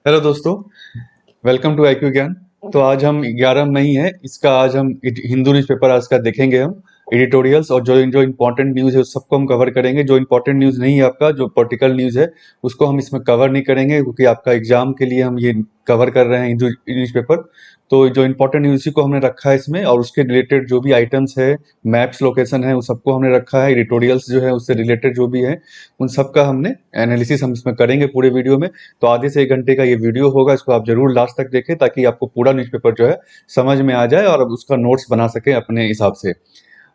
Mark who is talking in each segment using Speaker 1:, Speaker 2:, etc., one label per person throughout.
Speaker 1: Hello दोस्तों, welcome to IQ ज्ञान। तो आज हम 11 मई है, इसका आज हम हिंदू न्यूज़पेपर आज का देखेंगे हम एडिटोरियल्स, और जो जो इम्पोर्टेंट न्यूज़ है उस सबको हम कवर करेंगे। जो इम्पोर्टेंट न्यूज़ नहीं है आपका, जो पॉलिटिकल न्यूज़ है उसको हम इसमें कवर नहीं करेंगे, क्योंकि आपका एग्जाम के लिए हम ये कवर कर रहे हैं हिंदू न्यूज़पेपर। तो जो इम्पोर्टेंट न्यूज़ उसी को हमने रखा है इसमें, और उसके रिलेटेड जो भी आइटम्स है, मैप्स, लोकेशन है, उस सबको हमने रखा है। एडिटोरियल्स जो है उससे रिलेटेड जो भी है उन सब का हमने एनालिसिस हम इसमें करेंगे पूरे वीडियो में। तो आधे से 1 घंटे का ये वीडियो होगा, इसको आप जरूर लास्ट तक देखें ताकि आपको पूरा न्यूज़पेपर जो है समझ में आ जाए और अब उसका नोट्स बना सके अपने हिसाब से।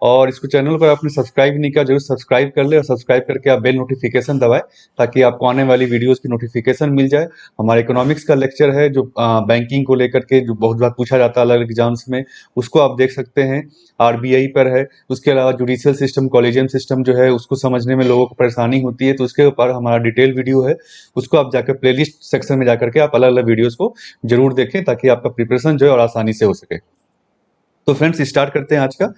Speaker 1: और इसको चैनल को आपने सब्सक्राइब नहीं किया, जरूर सब्सक्राइब कर ले, और सब्सक्राइब करके आप बेल नोटिफिकेशन दबाएं ताकि आपको आने वाली वीडियोस की नोटिफिकेशन मिल जाए। हमारे इकोनॉमिक्स का लेक्चर है जो बैंकिंग को लेकर के जो बहुत बार पूछा जाता है अलग अलग एग्जाम्स में, उसको आप देख सकते हैं। RBI पर है। उसके अलावा जुडिशियल सिस्टम, कॉलेजियम सिस्टम जो है उसको समझने में लोगों को परेशानी होती है, तो उसके ऊपर हमारा डिटेल वीडियो है। उसको आप जाकर प्लेलिस्ट सेक्शन में जाकर के आप अलग अलग वीडियोस को जरूर देखें ताकि आपका प्रिपरेशन जो है और आसानी से हो सके। तो फ्रेंड्स, स्टार्ट करते हैं आज का।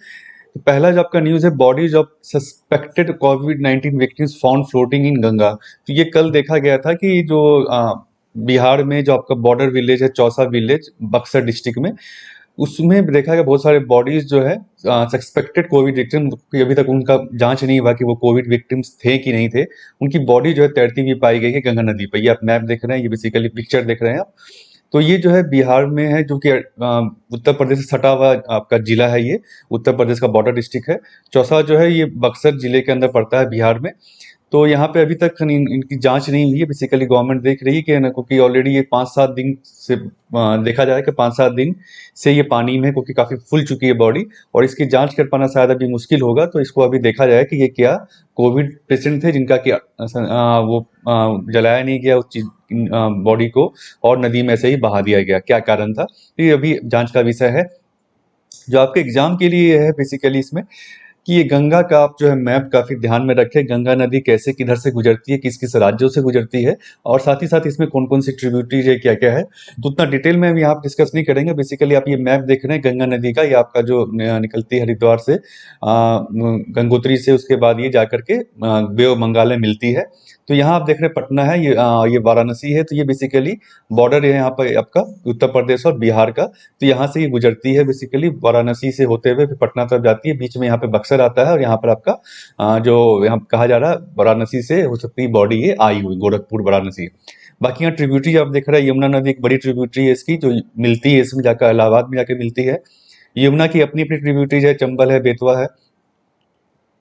Speaker 1: तो पहला जो आपका न्यूज़ है, bodies of suspected covid victims found floating in Ganga. तो ये कल देखा गया था कि जो बिहार में जो आपका बॉर्डर विलेज है, चौसा विलेज, बक्सर डिस्ट्रिक्ट में, उसमें देखा गया बहुत सारे बॉडीज जो है सस्पेक्टेड कोविड विक्टिम, अभी तक उनका जांच नहीं हुआ कि वो कोविड विक्टिम्स थे कि नहीं थे। उनकी बॉडी जो है तैरती हुई पाई गई है गंगा नदी पर। ये आप मैप देख रहे हैं, ये बेसिकली पिक्चर देख रहे हैं आप। तो ये जो है बिहार में है, जो कि उत्तर प्रदेश से सटा हुआ आपका जिला है। ये उत्तर प्रदेश का बॉर्डर डिस्ट्रिक्ट है। चौसा जो है ये बक्सर जिले के अंदर पड़ता है बिहार में। तो यहाँ पे अभी तक इनकी जांच नहीं हुई है, बेसिकली गवर्नमेंट देख रही है कि ना, क्योंकि ऑलरेडी ये 5-7 दिन से देखा जा रहा है कि 5-7 दिन से ये पानी में, क्योंकि काफी फूल चुकी है बॉडी, और इसकी जांच कर पाना शायद अभी मुश्किल होगा। तो इसको अभी देखा जाए कि ये क्या कोविड पेशेंट थे जिनका कि वो जलाया नहीं गया उस चीज बॉडी को, और नदी में ऐसे ही बहा दिया गया, क्या कारण था, तो ये अभी जांच का विषय है। जो आपके एग्जाम के लिए है बेसिकली इसमें कि ये गंगा का आप जो है मैप काफी ध्यान में रखें। गंगा नदी कैसे किधर से गुजरती है, किस किस राज्यों से गुजरती है, और साथ ही साथ इसमें कौन कौन सी ट्रिब्यूटरीज है, क्या क्या है, तो उतना डिटेल में हम यहाँ डिस्कस नहीं करेंगे। बेसिकली आप ये मैप देख रहे हैं गंगा नदी का, ये आपका जो निकलती है हरिद्वार से, गंगोत्री से, उसके बाद ये जाकर के बे ऑफ बंगाल में मिलती है। तो यहाँ आप देख रहे हैं पटना है, ये वाराणसी है। तो ये बेसिकली बॉर्डर है यहाँ पर आपका उत्तर प्रदेश और बिहार का। तो यहाँ से ये गुजरती है बेसिकली, वाराणसी से होते हुए फिर पटना तरफ जाती है। बीच में यहाँ पे बक्सर आता है, और यहाँ पर आपका जो यहाँ कहा जा रहा है वाराणसी से हो सकती है बॉडी ये आई हुई, गोरखपुर वाराणसी। बाकी यहाँ ट्रिब्यूटरी आप देख रहे हैं, यमुना नदी एक बड़ी ट्रिब्यूटरी है इसकी, जो मिलती है इसमें जाकर, इलाहाबाद में जाकर मिलती है। यमुना की अपनी अपनी ट्रिब्यूटरीज है, चंबल है, बेतवा है।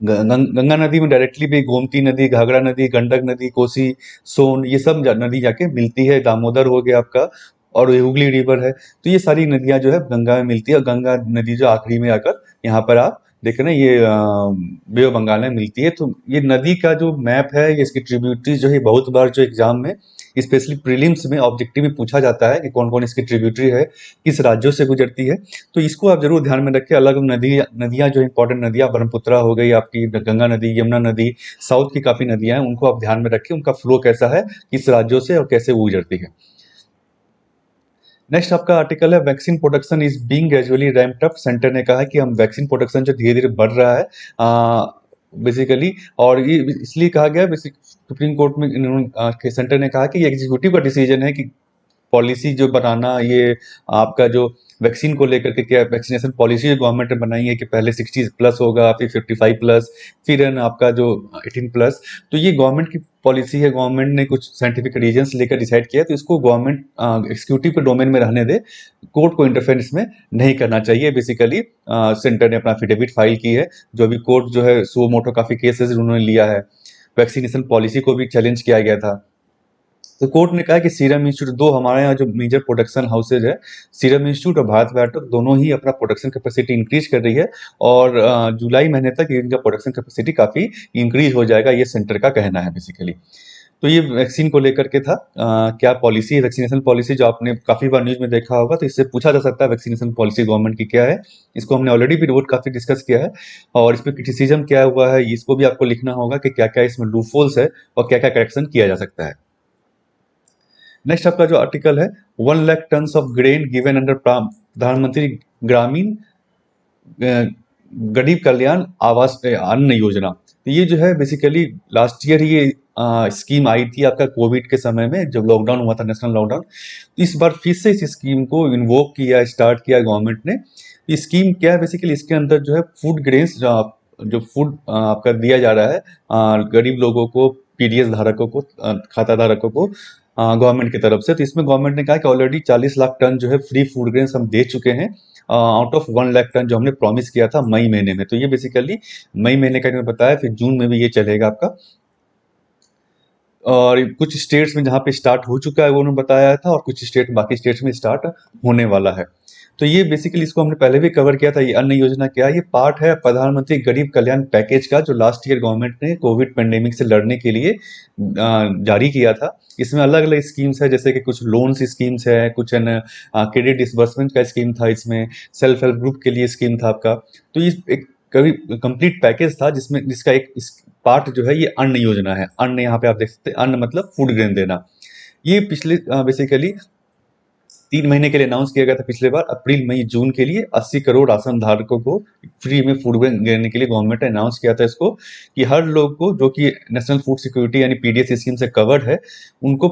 Speaker 1: गंगा नदी में डायरेक्टली भी गोमती नदी, घाघरा नदी, गंडक नदी, कोसी, सोन, ये सब नदी जाके मिलती है। दामोदर हो गया आपका, और ये हुगली रिवर है। तो ये सारी नदियां जो है गंगा में मिलती है, और गंगा नदी जो आखिरी में आकर यहाँ पर आप देख रहे हैं ये बे ऑफ बंगाल में मिलती है। तो ये नदी का जो मैप है, ये इसकी ट्रिब्यूटरी जो है बहुत बार जो एग्जाम में, स्पेशली प्रीलिम्स में, ऑब्जेक्टिव में पूछा जाता है कि कौन कौन इसकी ट्रिब्यूटरी है, किस राज्यों से गुजरती है। तो इसको आप जरूर ध्यान में रखें। अलग नदियां जो इंपॉर्टेंट नदियां, ब्रह्मपुत्रा हो गई आपकी, गंगा नदी, यमुना नदी, साउथ की काफी नदियां हैं, उनको आप ध्यान में रखें, उनका फ्लो कैसा है, किस राज्यों से और कैसे वो गुजरती है। नेक्स्ट आपका आर्टिकल है, vaccine production is being gradually ramped up. Centre ने कहा है कि हम वैक्सीन प्रोडक्शन जो धीरे धीरे बढ़ रहा है बेसिकली, और ये इसलिए कहा गया सुप्रीम कोर्ट में सेंटर ने कहा कि ये एग्जीक्यूटिव का डिसीजन है कि पॉलिसी जो बनाना, ये आपका जो वैक्सीन को लेकर के क्या वैक्सीनेशन पॉलिसी जो गवर्नमेंट ने बनाई है कि पहले 60 प्लस होगा, फिर 55 प्लस, फिर आपका जो 18 प्लस। तो ये गवर्नमेंट की पॉलिसी है, गवर्नमेंट ने कुछ साइंटिफिक रीजंस लेकर डिसाइड किया, तो इसको गवर्नमेंट एक्सिक्यूटिव के डोमेन में रहने दे, कोर्ट को इंटरफेरेंस में नहीं करना चाहिए। बेसिकली सेंटर ने अपना एफिडेविट फाइल की है, जो अभी कोर्ट जो है सो मोटो काफी केसेस उन्होंने लिया है। वैक्सीनेशन पॉलिसी को भी चैलेंज किया गया था। तो कोर्ट ने कहा कि सीरम इंस्टीट्यूट, दो हमारे यहाँ जो मेजर प्रोडक्शन हाउसेज है, सीरम इंस्टीट्यूट और भारत बायोटेक, दोनों ही अपना प्रोडक्शन कैपेसिटी इंक्रीज कर रही है, और जुलाई महीने तक इनका प्रोडक्शन कैपेसिटी काफी इंक्रीज हो जाएगा, ये सेंटर का कहना है बेसिकली। तो ये वैक्सीन को लेकर के था। क्या पॉलिसी है, वैक्सीनेशन पॉलिसी, जो आपने काफी बार न्यूज में देखा होगा, तो इससे पूछा जा सकता है वैक्सीनेशन पॉलिसी गवर्नमेंट की क्या है। इसको हमने ऑलरेडी भी बहुत काफी डिस्कस किया है, और इस पर क्रिटिसिज्म क्या हुआ है, इसको भी आपको लिखना होगा कि क्या क्या इसमें लूपहोल्स है और क्या क्या करेक्शन किया जा सकता है। नेक्स्ट आपका जो आर्टिकल है, 1 lakh ton of grain given under Pradhan Mantri Gramin गरीब कल्याण आवास अन्न योजना। तो ये जो है बेसिकली लास्ट ईयर ही ये स्कीम आई थी आपका कोविड के समय में, जब लॉकडाउन हुआ था, नेशनल लॉकडाउन। तो इस बार फिर से इस स्कीम को इन्वोक किया, स्टार्ट किया गवर्नमेंट ने। ये स्कीम क्या है बेसिकली, इसके अंदर जो है फूड ग्रेन्स, जो फूड आपका दिया जा रहा है गरीब लोगों को, पीडीएस धारकों को, खाता धारकों को गवर्नमेंट की तरफ से। तो इसमें गवर्नमेंट ने कहा कि ऑलरेडी 40 लाख टन जो है फ्री फूड ग्रेन्स हम दे चुके हैं, आउट ऑफ 1 लाख टन जो हमने प्रॉमिस किया था मई महीने में। तो ये बेसिकली मई महीने का इन्होंने बताया, फिर जून में भी ये चलेगा आपका। और कुछ स्टेट्स में जहाँ पे स्टार्ट हो चुका है वो उन्होंने बताया था, और कुछ स्टेट, बाकी स्टेट्स में स्टार्ट होने वाला है। तो ये बेसिकली, इसको हमने पहले भी कवर किया था। ये अन्न योजना क्या है, ये पार्ट है प्रधानमंत्री गरीब कल्याण पैकेज का, जो लास्ट ईयर गवर्नमेंट ने कोविड पेंडेमिक से लड़ने के लिए जारी किया था। इसमें अलग अलग स्कीम्स है, जैसे कि कुछ लोन्स स्कीम्स है, कुछ क्रेडिट डिसबर्समेंट का स्कीम था, इसमें सेल्फ हेल्प ग्रुप के लिए स्कीम था आपका। तो ये एक कभी कंप्लीट पैकेज था, जिसका एक पार्ट जो है ये अन्न योजना है। अन्न यहाँ पे आप देख सकते हैं, अन्न मतलब फूड ग्रेन देना। ये पिछले बेसिकली 3 महीने के लिए अनाउंस किया गया था पिछले बार, अप्रैल मई जून के लिए 80 करोड़ राशन धारकों को फ्री में फूड ग्रेन देने के लिए गवर्नमेंट ने अनाउंस किया था इसको, कि हर लोग को जो कि नेशनल फूड सिक्योरिटी यानी पीडीएस स्कीम से कवर्ड है, उनको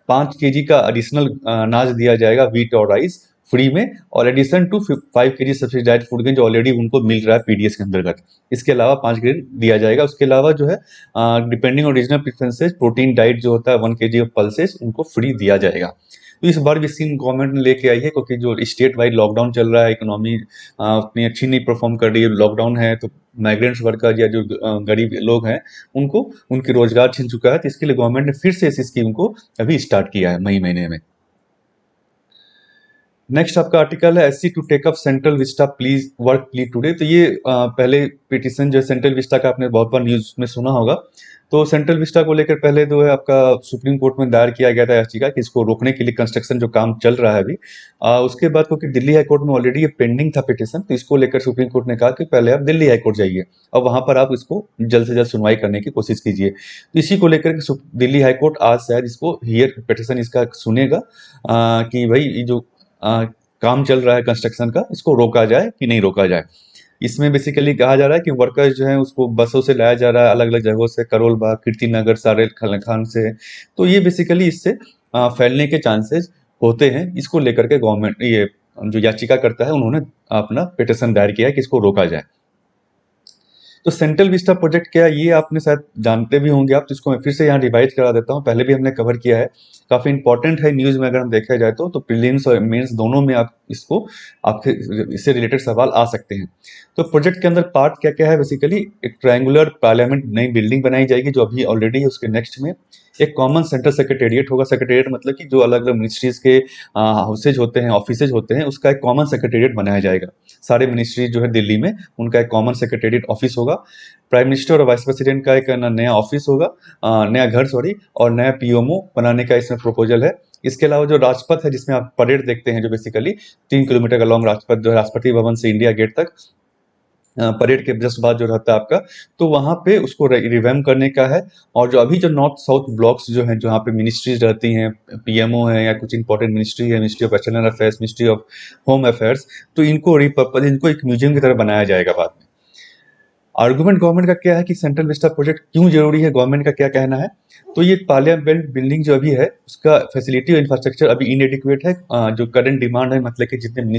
Speaker 1: 5 kg का एडिशनल अनाज दिया जाएगा, व्हीट और राइस फ्री में, और addition to 5 kg subsidised food grain जो ऑलरेडी उनको मिल रहा है पीडीएस के अंतर्गत। इसके अलावा 5 ग्रेन दिया जाएगा। उसके अलावा जो है depending on regional preferences, protein diet जो होता है 1 kg ऑफ पल्सेस, उनको फ्री दिया जाएगा। तो इस बार भी स्कीम गवर्नमेंट ने लेके आई है, क्योंकि जो स्टेट वाइड लॉकडाउन चल रहा है, इकोनॉमी उतनी अच्छी नहीं परफॉर्म कर रही है, लॉकडाउन है, तो माइग्रेंट्स वर्कर या जो गरीब लोग हैं, उनको उनके रोजगार छिन चुका है। तो इसके लिए गवर्नमेंट ने फिर से इस स्कीम को अभी स्टार्ट किया है मई महीने में। नेक्स्ट आपका आर्टिकल है, SC to take up Central Vista please work please today. तो ये पहले पिटिशन जो है सेंट्रल विस्टा का, आपने बहुत बार न्यूज में सुना होगा। तो सेंट्रल विस्टा को लेकर पहले जो है आपका सुप्रीम कोर्ट में दायर किया गया था याचिका, कि इसको रोकने के लिए कंस्ट्रक्शन जो काम चल रहा है अभी। उसके बाद क्योंकि दिल्ली हाई कोर्ट में ऑलरेडी ये पेंडिंग था पिटिशन, तो इसको लेकर सुप्रीम कोर्ट ने कहा कि पहले आप दिल्ली हाई कोर्ट जाइए, और वहां पर आप इसको जल्द से जल्द सुनवाई करने की कोशिश कीजिए। तो इसी को लेकर के दिल्ली हाई कोर्ट आज शायद इसको हियर पिटिशन इसका सुनेगा, कि भाई ये जो काम चल रहा है कंस्ट्रक्शन का, इसको रोका जाए कि नहीं रोका जाए। इसमें बेसिकली कहा जा रहा है कि वर्कर्स जो हैं उसको बसों से लाया जा रहा है, अलग अलग जगहों से, करोल बाग, कीर्ति नगर, सारेल खान से। तो ये बेसिकली इससे फैलने के चांसेस होते हैं। इसको लेकर के गवर्नमेंट, ये जो याचिका करता है, उन्होंने अपना पिटिशन दायर किया है कि इसको रोका जाए। तो सेंट्रल विस्टा प्रोजेक्ट क्या है, ये आपने शायद जानते भी होंगे आप, तो इसको मैं फिर से यहाँ रिवाइज करा देता हूँ। पहले भी हमने कवर किया है, काफी इंपॉर्टेंट है न्यूज में अगर हम देखा जाए तो प्रीलिम्स और मेंस दोनों में आप इसको, आपके इससे रिलेटेड सवाल आ सकते हैं। तो प्रोजेक्ट के अंदर पार्ट क्या क्या है, बेसिकली एक ट्रायंगुलर पार्लियामेंट नई बिल्डिंग बनाई जाएगी, जो अभी ऑलरेडी है, उसके नेक्स्ट में एक कॉमन सेंट्रल सेक्रेटेरिएट होगा। सेक्रेटेरिएट मतलब कि जो अलग अलग मिनिस्ट्रीज के हाउसेज होते हैं, ऑफिसेज होते हैं, उसका एक कॉमन सेक्रेटेरिएट बनाया जाएगा। सारे मिनिस्ट्रीज जो है दिल्ली में, उनका एक कॉमन सेक्रेटेरिएट ऑफिस होगा। प्राइम मिनिस्टर और वाइस प्रेसिडेंट का एक नया ऑफिस होगा, नया घर सॉरी, और नया पीएमओ बनाने का इसमें प्रोपोजल है। इसके अलावा जो राजपथ है, जिसमें आप परेड देखते हैं, जो बेसिकली 3 किलोमीटर का लॉन्ग राजपथ जो है राष्ट्रपति भवन से इंडिया गेट तक, परेड के जस्ट बाद जो रहता है आपका, तो वहां पे उसको रिवैम्प करने का है। और जो अभी जो नॉर्थ साउथ ब्लॉक्स जो हैं, जहाँ पे मिनिस्ट्रीज रहती हैं, पीएमओ है या कुछ इंपॉर्टेंट मिनिस्ट्री है, ministry of external affairs, ministry of home affairs, तो इनको रिपर्पज, इनको एक म्यूजियम की तरह बनाया जाएगा बाद में। आर्गुमेंट गवर्नमेंट का क्या है कि सेंट्रल विस्टा प्रोजेक्ट क्यों जरूरी है, गवर्नमेंट का क्या कहना है। तो ये पार्लियामेंट बिल्डिंग जो अभी है, उसका फैसिलिटी और इंफ्रास्ट्रक्चर अभी इनएडिक्वेट है। जो करंट डिमांड है, मतलब कि जितने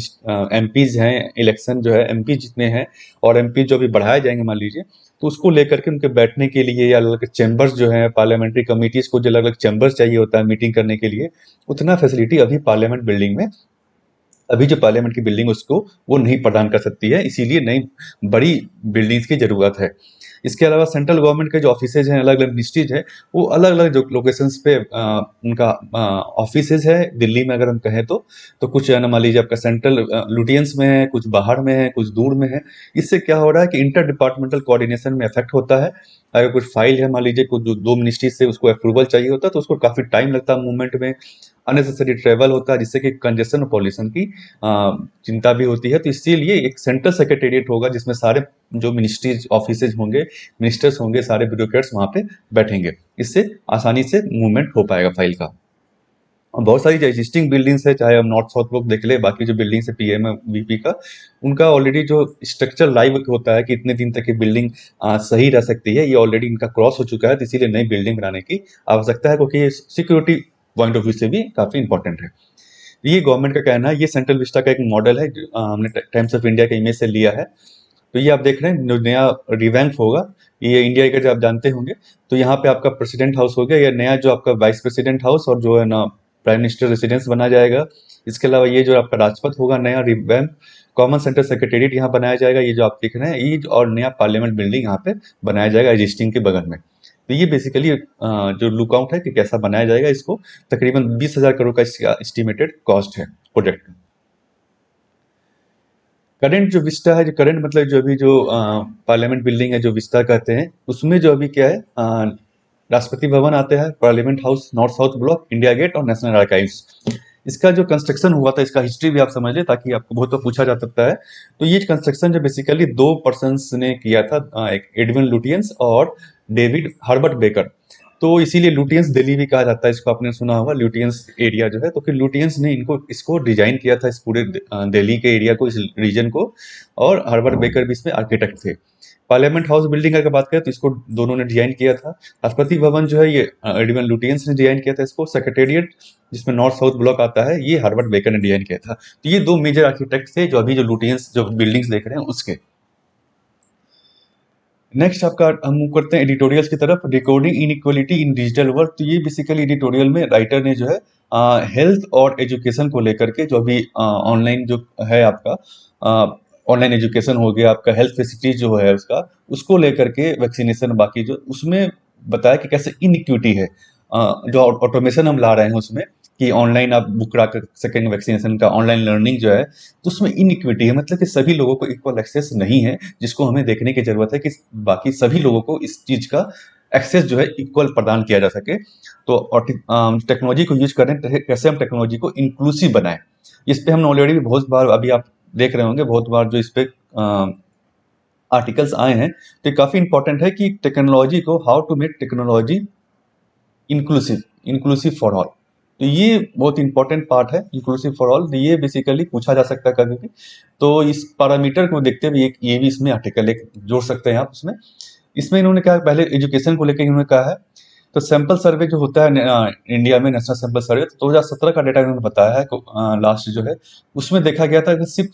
Speaker 1: एमपीज हैं, इलेक्शन जो है एमपी जितने हैं, और एमपी जो अभी बढ़ाए जाएंगे मान लीजिए, तो उसको लेकर के उनके बैठने के लिए, या अलग चैम्बर्स जो है, पार्लियामेंट्री कमिटीज को जो अलग अलग चैम्बर्स चाहिए होता है मीटिंग करने के लिए, उतना फैसिलिटी अभी पार्लियामेंट बिल्डिंग में, अभी जो पार्लियामेंट की बिल्डिंग उसको वो नहीं प्रदान कर सकती है, इसीलिए नई बड़ी बिल्डिंग्स की जरूरत है। इसके अलावा सेंट्रल गवर्नमेंट के जो ऑफिसेज हैं, अलग अलग मिनिस्ट्रीज हैं, वो अलग अलग जो लोकेशंस पे उनका ऑफिसेज है दिल्ली में अगर हम कहें तो कुछ है ना, मान लीजिए आपका सेंट्रल लुटियंस में है, कुछ बाहर में है, कुछ दूर में है। इससे क्या हो रहा है कि इंटर डिपार्टमेंटल कोऑर्डिनेशन में इफेक्ट होता है। अगर कुछ फाइल है, मान लीजिए कुछ दो मिनिस्ट्री से उसको अप्रूवल चाहिए होता है, तो उसको काफी टाइम लगता है मूवमेंट में, अननेसेसरी ट्रेवल होता है, जिससे कि कंजेशन और पॉल्यूशन की चिंता भी होती है। तो इसीलिए एक सेंट्रल सेक्रेटेरिएट होगा, जिसमें सारे जो मिनिस्ट्रीज ऑफिसेज होंगे, मिनिस्टर्स होंगे, सारे ब्यूरोक्रेट्स वहां पे बैठेंगे। इससे आसानी से मूवमेंट हो पाएगा फाइल का। और बहुत सारी जो एग्जिस्टिंग बिल्डिंग्स है, चाहे हम नॉर्थ साउथ ब्लॉक देख ले, बाकी जो बिल्डिंग्स है पीएम वीपी का, उनका ऑलरेडी जो स्ट्रक्चर लाइव होता है कि इतने दिन तक ये बिल्डिंग सही रह सकती है, ये ऑलरेडी इनका क्रॉस हो चुका है, तो इसीलिए नई बिल्डिंग बनाने की आवश्यकता है, क्योंकि ये सिक्योरिटी पॉइंट ऑफ व्यू से भी काफी इंपॉर्टेंट है। ये गवर्नमेंट का कहना है, ये सेंट्रल विस्टा का एक मॉडल है, हमने टाइम्स ऑफ इंडिया के इमेज से लिया है। तो ये आप देख रहे हैं जो नया रिवैम्प होगा, ये इंडिया का जो आप जानते होंगे, तो यहाँ पे आपका प्रेसिडेंट हाउस हो गया, या नया जो आपका वाइस प्रेसिडेंट हाउस और जो है ना प्राइम मिनिस्टर रेसिडेंस बना जाएगा। इसके अलावा ये जो आपका राजपथ होगा नया रिवैम्प, कॉमन सेंटर सेक्रेटेरिएट यहाँ बनाया जाएगा, ये जो आप देख रहे हैं, ये और नया पार्लियामेंट बिल्डिंग यहाँ पे बनाया जाएगा एग्जिस्टिंग के बगल में। तो ये बेसिकली जो लुकआउट है कि कैसा बनाया जाएगा इसको, तकरीबन 20,000 करोड़ का इसका एस्टिमेटेड कॉस्ट है प्रोजेक्ट का। करंट जो विस्टा है, जो करंट मतलब जो अभी जो पार्लियामेंट बिल्डिंग है जो विस्टा कहते हैं, उसमें जो अभी क्या है, राष्ट्रपति भवन आते हैं, Parliament House, North South Block, India Gate और नेशनल आर्काइव्स। इसका जो कंस्ट्रक्शन हुआ था, इसका हिस्ट्री भी आप समझ ले, ताकि आपको बहुत बार पूछा जा सकता है। तो ये कंस्ट्रक्शन जो बेसिकली दो पर्सन्स ने किया था, एक एडविन लुटियंस और डेविड हर्बर्ट बेकर। तो इसीलिए लुटियंस दिल्ली भी कहा जाता है इसको, आपने सुना होगा लुटियंस एरिया जो है। तो फिर लुटियंस ने इनको इसको डिजाइन किया था, इस पूरे दिल्ली के एरिया को, इस रीजन को, और हर्बर्ट बेकर भी इसमें आर्किटेक्ट थे। पार्लियामेंट हाउस बिल्डिंग अगर बात करें तो इसको दोनों ने डिजाइन किया था। राष्ट्रपति भवन जो है ये एडविन लुटियंस ने डिजाइन किया था इसको। सेक्रेटेरिएट जिसमें नॉर्थ साउथ ब्लॉक आता है, ये हर्बर्ट बेकर ने डिजाइन किया था। तो ये दो मेजर आर्किटेक्ट थे जो अभी जो लुटियंस जो बिल्डिंग्स देख रहे हैं उसके। नेक्स्ट आपका हम मूव करते हैं एडिटोरियल्स की तरफ। Recording inequality in digital world, तो ये बेसिकली एडिटोरियल में राइटर ने जो है हेल्थ और एजुकेशन को लेकर के, जो अभी ऑनलाइन जो है आपका ऑनलाइन एजुकेशन हो गया, आपका हेल्थ फैसिलिटीज जो है उसका, उसको लेकर के वैक्सीनेशन बाकी जो उसमें बताया कि कैसे इनइक्विटी है। जो ऑटोमेशन हम ला रहे हैं उसमें, कि ऑनलाइन आप बुक करा कर सकेंगे वैक्सीनेशन का, ऑनलाइन लर्निंग जो है, तो उसमें इनइक्विटी है, मतलब कि सभी लोगों को इक्वल एक्सेस नहीं है, जिसको हमें देखने की जरूरत है कि बाकी सभी लोगों को इस चीज का एक्सेस जो है इक्वल प्रदान किया जा सके। तो टेक्नोलॉजी को यूज करें, कैसे हम टेक्नोलॉजी को इंक्लूसिव बनाएं, इस पे हमने ऑलरेडी भी बहुत बार, अभी आप देख रहे होंगे बहुत बार जो इस पे आर्टिकल्स आए हैं। तो ये काफी इंपॉर्टेंट है कि टेक्नोलॉजी को, how to make technology inclusive, inclusive for all. तो ये बहुत इंपॉर्टेंट पार्ट है, इंक्लूसिव फॉर ऑल। ये बेसिकली पूछा जा सकता है कभी भी। तो इस पैरामीटर को देखते हुए एक ये भी इसमें आर्टिकल एक जोड़ सकते हैं आप उसमें। इसमें इन्होंने कहा, पहले एजुकेशन को लेकर इन्होंने कहा है, तो सैंपल सर्वे जो होता है इंडिया में, नेशनल सैंपल सर्वे, तो 2017 का डेटा इन्होंने बताया है लास्ट जो है, उसमें देखा गया था कि सिर्फ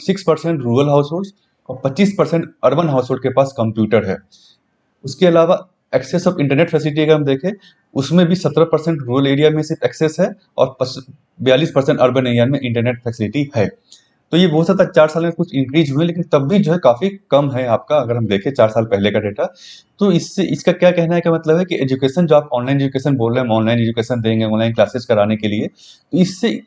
Speaker 1: 6% रूरल हाउस होल्ड और 25% अर्बन हाउस होल्ड के पास कंप्यूटर है। उसके अलावा एक्सेस ऑफ इंटरनेट फैसिलिटी अगर हम देखें, उसमें भी 17% रूरल एरिया में सिर्फ एक्सेस है और 42% अर्बन एरिया में इंटरनेट फैसिलिटी है। तो ये बहुत ज़्यादा 4 साल में कुछ इंक्रीज हुए, लेकिन तब भी जो है काफ़ी कम है आपका, अगर हम देखें 4 साल पहले का डेटा। तो इससे इसका क्या कहना है, क्या मतलब है कि एजुकेशन जो आप ऑनलाइन एजुकेशन बोल रहे हैं, हम ऑनलाइन एजुकेशन देंगे, ऑनलाइन क्लासेस कराने के लिए, तो इससे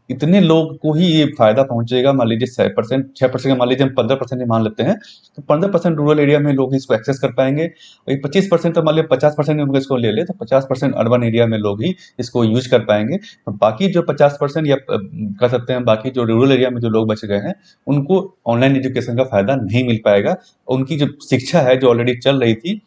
Speaker 1: इतने लोग को ही ये फायदा पहुंचेगा। मान लीजिए 6% का मान लीजिए हम 15% ही मान लेते हैं, तो 15% रूरल एरिया में लोग इसको एक्सेस कर पाएंगे। और ये 25%, तो मान लीजिए 50% हम इसको ले ले, तो 50% अर्बन एरिया में लोग ही इसको यूज कर पाएंगे। तो बाकी जो 50% या कह सकते हैं बाकी जो रूरल एरिया में जो लोग बच गए हैं, उनको ऑनलाइन एजुकेशन का फायदा नहीं मिल पाएगा। उनकी जो शिक्षा है जो ऑलरेडी चल रही थी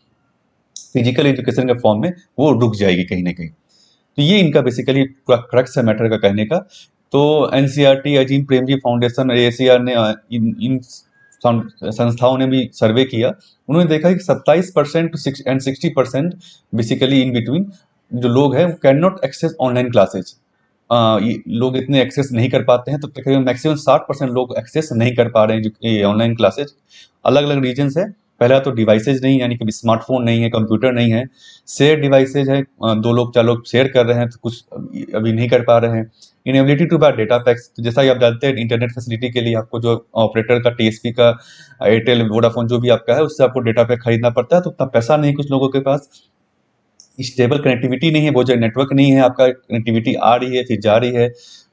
Speaker 1: फिजिकल एजुकेशन के फॉर्म में, वो रुक जाएगी कहीं ना कहीं। तो ये इनका बेसिकली क्रक्स है मैटर का कहने का। तो NCERT, Azim Premji foundation, ACR ने इन संस्थाओं ने भी सर्वे किया। उन्होंने देखा कि 27% एंड 60% बेसिकली इन बिटवीन जो लोग हैं, can not access online classes. लोग इतने एक्सेस नहीं कर पाते हैं, तो तकरीबन मैक्सिमम 60% लोग एक्सेस नहीं कर पा रहे हैं जो ऑनलाइन क्लासेज। अलग अलग रीजन है। पहला तो डिवाइसेज नहीं, यानी कि स्मार्टफोन नहीं है, कंप्यूटर नहीं है। शेयर डिवाइसेज है, 2 लोग 4 लोग शेयर कर रहे हैं, तो कुछ अभी नहीं कर पा रहे हैं। Inability to buy data packs, तो जैसा कि आप जानते हैं इंटरनेट फैसिलिटी के लिए आपको जो ऑपरेटर का, टीएसपी का, एयरटेल, वोडाफोन जो भी आपका है, उससे आपको डेटा पैक खरीदना पड़ता है, तो उतना पैसा नहीं कुछ लोगों के पास। स्टेबल कनेक्टिविटी नहीं है, बहुत जगह नेटवर्क नहीं है, आपका कनेक्टिविटी आ रही है फिर जा रही है,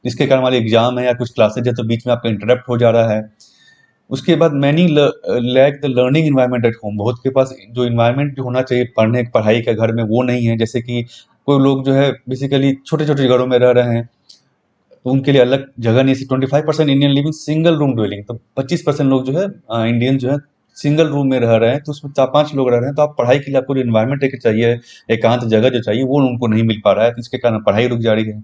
Speaker 1: जिसके कारण वाले एग्जाम है या कुछ क्लासेज है तो बीच में आपका इंटरप्ट हो जा रहा है। उसके बाद many lack the learning environment at home, बहुत के पास जो इन्वायरमेंट जो होना चाहिए पढ़ने पढ़ाई का घर में, वो नहीं है। जैसे कि कोई लोग जो है बेसिकली छोटे छोटे घरों में रह रहे हैं, तो उनके लिए अलग जगह नहीं है। 25% Indian living single room dwelling, तो 25% लोग जो है इंडियन जो है सिंगल रूम में रह रहे हैं, तो उसमें 4-5 लोग रह रहे हैं। तो आप पढ़ाई के लिए आपको जो इन्वायरमेंट एक चाहिए, एकांत जगह जो चाहिए, वो उनको नहीं मिल पा रहा है, तो इसके कारण पढ़ाई रुक जा रही है।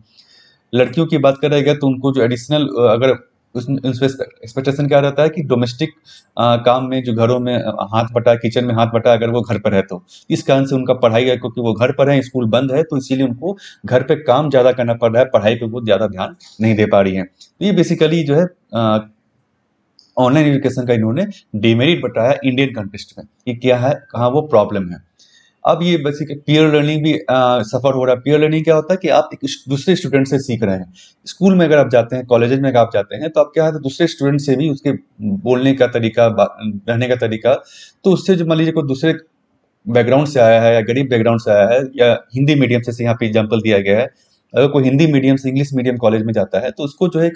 Speaker 1: लड़कियों की बात करा गया तो उनको जो एडिशनल अगर उसमें एक्सपेक्टेशन क्या रहता है कि डोमेस्टिक काम में जो घरों में हाथ बटा, किचन में हाथ बटा, अगर वो घर पर है तो इस कारण से उनका पढ़ाई है, क्योंकि वो घर पर है, स्कूल बंद है, तो इसीलिए उनको घर पे काम ज़्यादा करना पड़ रहा है, पढ़ाई पे वो ज़्यादा ध्यान नहीं दे पा रही है। तो ये बेसिकली जो है ऑनलाइन एजुकेशन का इन्होंने डिमेरिट बताया इंडियन कंटेक्स्ट में कि क्या है, कहाँ वो प्रॉब्लम है। अब ये बेसिक पीयर लर्निंग भी सफर हो रहा है। पीयर लर्निंग क्या होता है कि आप एक दूसरे स्टूडेंट से सीख रहे हैं। स्कूल में अगर आप जाते हैं, कॉलेज में अगर आप जाते हैं, तो आप क्या है, तो दूसरे स्टूडेंट से भी उसके बोलने का तरीका, रहने का तरीका, तो उससे जो मान लीजिए कोई दूसरे बैकग्राउंड से आया है या गरीब बैकग्राउंड से आया है या हिंदी मीडियम से यहाँ पे एग्जाम्पल दिया गया है, अगर कोई हिंदी मीडियम से इंग्लिश मीडियम कॉलेज में जाता है तो उसको जो है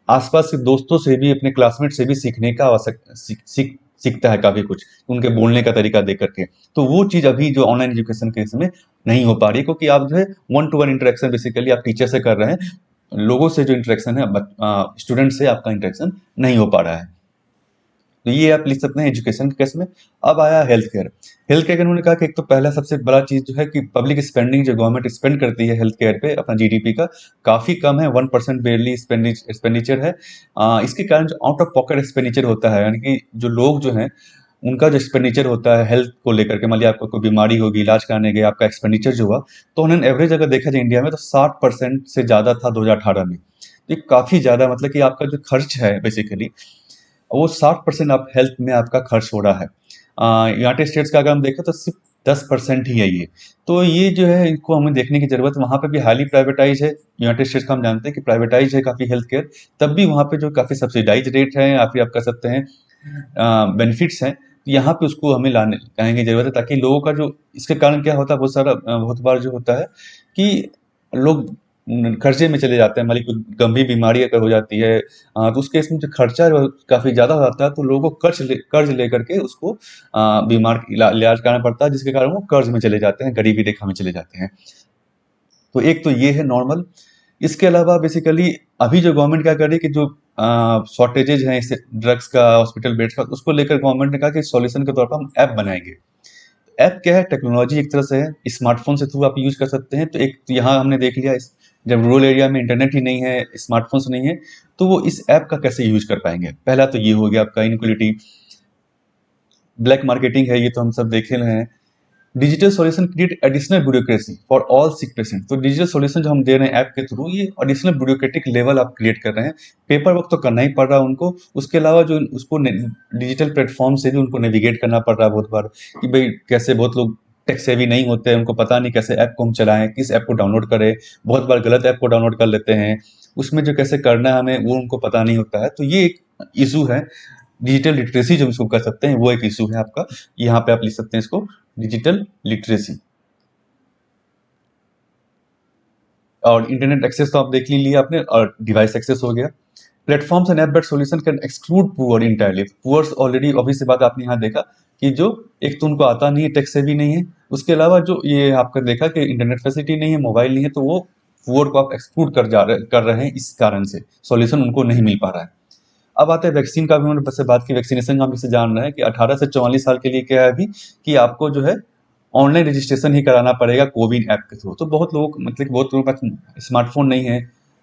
Speaker 1: आसपास के दोस्तों से भी, अपने क्लासमेट से भी सीखने का सीखता है काफी कुछ, उनके बोलने का तरीका देख करके। तो वो चीज अभी जो ऑनलाइन एजुकेशन के इसमें नहीं हो पा रही, क्योंकि आप जो है one two one interaction basically आप टीचर से कर रहे हैं, लोगों से जो इंटरेक्शन है, स्टूडेंट से आपका इंटरेक्शन नहीं हो पा रहा है। तो ये आप लिख सकते हैं एजुकेशन के केस में। अब आया हेल्थ केयर। हेल्थ केयर उन्होंने कहा कि एक तो पहला सबसे बड़ा चीज जो है कि पब्लिक स्पेंडिंग जो गवर्नमेंट स्पेंड करती है हेल्थ केयर पे अपना जीडीपी का, काफी कम है, 1% बेरली एक्सपेंडिचर है। इसके कारण जो आउट ऑफ पॉकेट एक्सपेंडिचर होता है, यानी कि जो लोग जो हैं उनका जो एक्सपेंडिचर होता है हेल्थ को लेकर के, मान लिया आपको कोई बीमारी होगी, इलाज कराने गए, आपका एक्सपेंडिचर जो हुआ, तो उन्होंने एवरेज अगर देखा जाए इंडिया में तो 60% से ज्यादा था 2018 में। तो ये काफी ज्यादा, मतलब कि आपका जो खर्च है बेसिकली वो 60% आप हेल्थ में आपका खर्च हो रहा है। यूनाइटेड स्टेट्स का अगर हम देखें तो सिर्फ 10% ही है ये। तो ये जो है इनको हमें देखने की जरूरत, वहाँ पे भी हाईली प्राइवेटाइज है। यूनाइटेड स्टेट्स का हम जानते हैं कि प्राइवेटाइज है काफी हेल्थ केयर, तब भी वहाँ पे जो काफी सब्सिडाइज रेट है या फिर आप कह सकते हैं बेनिफिट्स हैं, तो यहाँ पे उसको हमें लाने की जरूरत है, ताकि लोगों का जो इसके कारण क्या होता है, बहुत बार जो होता है कि लोग खर्चे में चले जाते हैं, मतलब कोई गंभीर बीमारी अगर हो जाती है, तो उस केस में जो खर्चा है काफी ज्यादा हो जाता है, तो लोगों को कर्ज लेकर के उसको बीमार इलाज कराना पड़ता है, जिसके कारण वो कर्ज में चले जाते हैं, गरीबी रेखा में चले जाते हैं। तो एक तो ये है नॉर्मल। इसके अलावा बेसिकली अभी जो गवर्नमेंट क्या कर रही है कि जो शॉर्टेजेज हैं इस ड्रग्स का, हॉस्पिटल बेड्स का, उसको लेकर गवर्नमेंट ने कहा कि सॉल्यूशन के तौर पर हम ऐप बनाएंगे। ऐप क्या है, टेक्नोलॉजी एक तरह से है, स्मार्टफोन से थ्रू आप यूज कर सकते हैं। तो एक तो यहाँ हमने देख लिया जब रूरल एरिया में इंटरनेट ही नहीं है, स्मार्टफोन्स नहीं है, तो वो इस ऐप का कैसे यूज कर पाएंगे। पहला तो ये हो गया आपका इनक्वलिटी, ब्लैक मार्केटिंग है, ये तो हम सब देखे रहे हैं। Digital solution create additional bureaucracy for all sick patient. तो डिजिटल सॉल्यूशन जो हम दे रहे हैं ऐप के थ्रू, ये एडिशनल ब्यूरोक्रेटिक लेवल आप क्रिएट कर रहे हैं। पेपर वर्क तो करना ही पड़ रहा है उनको, उसके अलावा जो उसको डिजिटल प्लेटफॉर्म से भी उनको नेविगेट करना पड़ रहा है बहुत बार, कि भाई कैसे, बहुत लोग टेक सेवी नहीं होते हैं, उनको पता नहीं कैसे ऐप को हम चलाएं, किस ऐप को डाउनलोड करें, बहुत बार गलत ऐप को डाउनलोड कर लेते हैं, उसमें जो कैसे करना है हमें वो उनको पता नहीं होता है। तो ये एक इशू है, डिजिटल लिटरेसी जो इसको कह सकते हैं, वो एक इशू है आपका। यहाँ पे आप लिख सकते हैं इसको डिजिटल लिटरेसी। और इंटरनेट एक्सेस तो आप देख ही लिया आपने, और डिवाइस एक्सेस हो गया। Platforms and app based solution can exclude poor entirely. Poors already obvious सी बात आपने यहाँ देखा कि जो एक तो उनको आता नहीं है, टेक से भी नहीं है, उसके अलावा जो ये आपका देखा कि इंटरनेट फैसिलिटी नहीं है, मोबाइल नहीं है, तो वो पुअर को आप एक्सक्लूड कर रहे हैं, इस कारण से सॉल्यूशन उनको नहीं मिल पा रहा है। अब आते हैं वैक्सीन का भी, उन्होंने बस से बात की, वैक्सीनेशन का हम इसे जान रहे हैं कि 18 से 44 साल के लिए क्या है अभी, कि आपको जो है ऑनलाइन रजिस्ट्रेशन ही कराना पड़ेगा कोविन ऐप के थ्रू। तो बहुत लोग, मतलब बहुत लोगों के पास स्मार्टफोन नहीं है,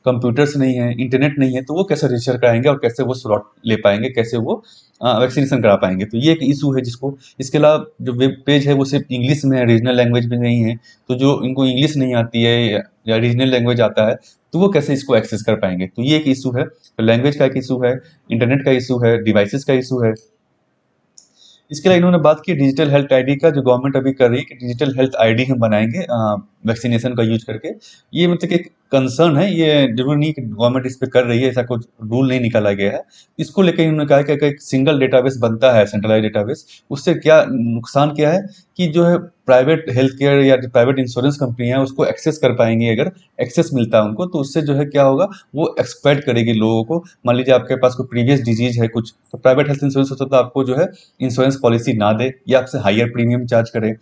Speaker 1: कंप्यूटर्स नहीं है, इंटरनेट नहीं है, तो वो कैसे रजिस्टर कराएंगे और कैसे वो स्लॉट ले पाएंगे, कैसे वो वैक्सीनेशन करा पाएंगे। तो ये एक इशू है जिसको, इसके अलावा जो वेब पेज है वो सिर्फ इंग्लिश में है, रीजनल लैंग्वेज में नहीं है, तो जो इनको इंग्लिश नहीं आती है या रीजनल लैंग्वेज आता है, तो वो कैसे इसको एक्सेस कर पाएंगे। तो ये एक इशू है। तो लैंग्वेज का एक इशू है, इंटरनेट का इशू है, डिवाइसेस का इशू है। इसके लिए इन्होंने बात की डिजिटल हेल्थ आईडी का, जो गवर्नमेंट अभी कर रही है कि डिजिटल हेल्थ आईडी हम बनाएंगे वैक्सीनेशन का यूज करके। ये मतलब एक कंसर्न है, ये जरूरी नहीं कि गवर्नमेंट इस पे कर रही है, ऐसा कुछ रूल नहीं निकाला गया है। इसको लेकर इन्होंने कहा कि अगर एक सिंगल डेटाबेस बनता है, सेंट्रलाइज डेटाबेस, उससे क्या नुकसान क्या है कि जो है प्राइवेट हेल्थ केयर या प्राइवेट इंश्योरेंस कंपनी है उसको एक्सेस कर पाएंगी। अगर एक्सेस मिलता है उनको, तो उससे जो है क्या होगा, वो एक्सप्लॉइट करेगी लोगों को। मान लीजिए आपके पास कोई प्रीवियस डिजीज है कुछ, तो प्राइवेट हेल्थ इंश्योरेंस होता है तो आपको जो है इंश्योरेंस पॉलिसी ना दे या आपसे हायर प्रीमियम चार्ज करे।